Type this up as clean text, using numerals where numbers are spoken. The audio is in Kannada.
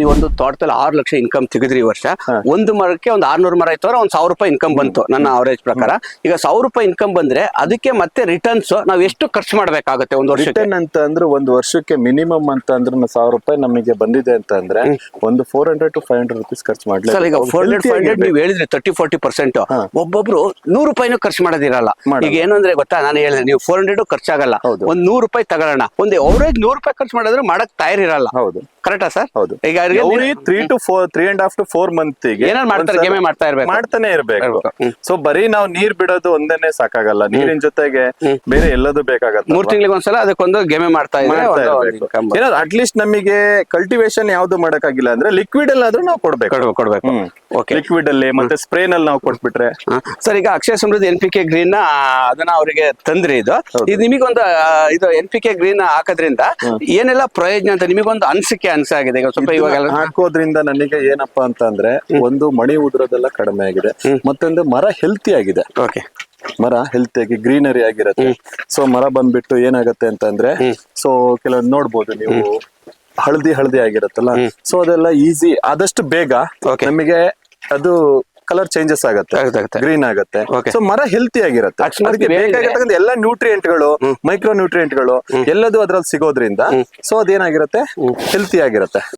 ನೀವು ಒಂದು ತೋಟದಲ್ಲಿ 6 ಲಕ್ಷ ಇನ್ಕಮ್ ತೆಗೆದ್ರಿ ಈ ವರ್ಷ. ಒಂದು ಮರಕ್ಕೆ ಒಂದು 600 ಮರ ಇತ್ತು ಒಂದು 1000 ರೂಪಾಯಿ ಇನ್ಕಮ್ ಬಂತು ನನ್ನ ಅವರೇಜ್ ಪ್ರಕಾರ. ಈಗ 1000 ರೂಪಾಯಿ ಇನ್ಕಮ್ ಬಂದ್ರೆ ಅದಕ್ಕೆ ಮತ್ತೆ ರಿಟರ್ನ್ಸ್ ನಾವು ಎಷ್ಟು ಖರ್ಚು ಮಾಡ್ಬೇಕಾಗುತ್ತೆ ಒಂದು ವರ್ಷಕ್ಕೆ? ರಿಟರ್ನ್ ಅಂತ ಅಂದ್ರೆ ಒಂದು ವರ್ಷಕ್ಕೆ ಮಿನಿಮಮ್ ಅಂತ ಅಂದ್ರೆ 1000 ರೂಪಾಯಿ ನಮಗೆ ಬಂದಿದೆ ಅಂತ ಅಂದ್ರೆ ಒಂದು 400 to 500 rupees ಖರ್ಚು ಮಾಡ್ಲಿ. ಸರ್ ಈಗ 400 ನೀವು ಹೇಳಿದ್ರಿ 30-40%. ಒಬ್ಬೊಬ್ರು 100 ರೂಪಾಯಿನೂ ಖರ್ಚು ಮಾಡೋದಿರಲ್ಲ. ಈಗ ಏನು ಅಂದ್ರೆ ಗೊತ್ತಾ, ನಾನು ಹೇಳಿದೆ ನೀವು 400 ಖರ್ಚಾಗಲ್ಲ, ಒಂದ್ 100 ರೂಪಾಯಿ ತಗೊಳ್ಳೋಣ, ಒಂದು ಅವರೇಜ್ 100 ರೂಪಾಯಿ ಖರ್ಚು ಮಾಡಿದ್ರೆ ಮಾಡಕ್ ತಯಾರಿರಲ್ಲ. ಹೌದು, ಕರೆಕ್ಟಾ ಸರ್? ಹೌದು. ಈಗ 3.5 to 4 months ಏನಾದ್ರು ಮಾಡ್ತಾರೆ, ಗೇಮೆ ಮಾಡ್ತಾ ಇರ್ಬೇಕು, ಮಾಡ್ತಾನೆ ಇರ್ಬೇಕು. ಸೊ ಬರೀ ನಾವು ನೀರ್ ಬಿಡೋದು ಒಂದೇನೆ ಸಾಕಾಗಲ್ಲ, ನೀರಿನ ಜೊತೆಗೆ ಬೇರೆ ಎಲ್ಲದೂ ಬೇಕಾಗತ್ತೆ. 3 ತಿಂಗಳಿಗೆ ಒಂದ್ಸಲ ಅದಕ್ಕೊಂದು ಗೇಮೆ ಮಾಡ್ತಾ ಇದ್ರೆ ಅಟ್ಲೀಸ್ಟ್ ನಮಗೆ ಕಲ್ಟಿವೇಶನ್ ಯಾವ್ದು ಮಾಡಕ್ಕಾಗಿಲ್ಲ ಅಂದ್ರೆ ಲಿಕ್ವಿಡ್ ಅಲ್ಲಾದ್ರೂ ನಾವು ಕೊಡ್ಬೇಕು. ಲಿಕ್ವಿಡ್ ಅಲ್ಲಿ ಮತ್ತೆ ಸ್ಪ್ರೇ ನಲ್ಲಿ ನಾವು ಕೊಟ್ಬಿಟ್ರೆ. ಸರ್ ಈಗ ಅಕ್ಷಯ ಸಮೃದ್ಧಿ NPK ಗ್ರೀನ್ ಅದನ್ನ ಅವರಿಗೆ ತಂದ್ರಿ. ಇದು ನಿಮಗೊಂದು ಇದು NPK ಗ್ರೀನ್ ಹಾಕೋದ್ರಿಂದ ಏನೆಲ್ಲ ಪ್ರಯೋಜನ ಅಂತ ನಿಮಗೊಂದು ಅನ್ಸಾಗಿದೆ ಈಗ ಸ್ವಲ್ಪ? ಇವಾಗ ಹಾಕೋದ್ರಿಂದ ನನಗೆ ಏನಪ್ಪಾ ಅಂತ ಅಂದ್ರೆ ಒಂದು ಮಣಿ ಉದ್ರೋದೆಲ್ಲ ಕಡಿಮೆ ಆಗಿದೆ, ಮತ್ತೊಂದು ಮರ ಹೆಲ್ತಿ ಆಗಿದೆ. ಮರ ಹೆಲ್ತಿ ಆಗಿ ಗ್ರೀನರಿ ಆಗಿರತ್ತೆ. ಸೊ ಮರ ಬಂದ್ಬಿಟ್ಟು ಏನಾಗತ್ತೆ ಅಂತಂದ್ರೆ, ಸೊ ಕೆಲವೊಂದು ನೋಡ್ಬೋದು ನೀವು ಹಳದಿ ಆಗಿರತ್ತಲ್ಲ, ಸೊ ಅದೆಲ್ಲ ಈಸಿ ಆದಷ್ಟು ಬೇಗ ನಮಗೆ ಅದು ಕಲರ್ ಚೇಂಜಸ್ ಆಗತ್ತೆ, ಗ್ರೀನ್ ಆಗತ್ತೆ. ಸೊ ಮರ ಹೆಲ್ತಿ ಆಗಿರುತ್ತೆ. ಅದಕ್ಕೆ ಬೇಕಾಗಿರ್ತಕ್ಕಂಥ ಎಲ್ಲ ನ್ಯೂಟ್ರಿಯೆಂಟ್ಗಳು, ಮೈಕ್ರೋ ನ್ಯೂಟ್ರಿಯೆಂಟ್ಗಳು ಎಲ್ಲದೂ ಅದ್ರಲ್ಲಿ ಸಿಗೋದ್ರಿಂದ ಸೊ ಅದೇನಾಗಿರುತ್ತೆ, ಹೆಲ್ತಿ ಆಗಿರುತ್ತೆ.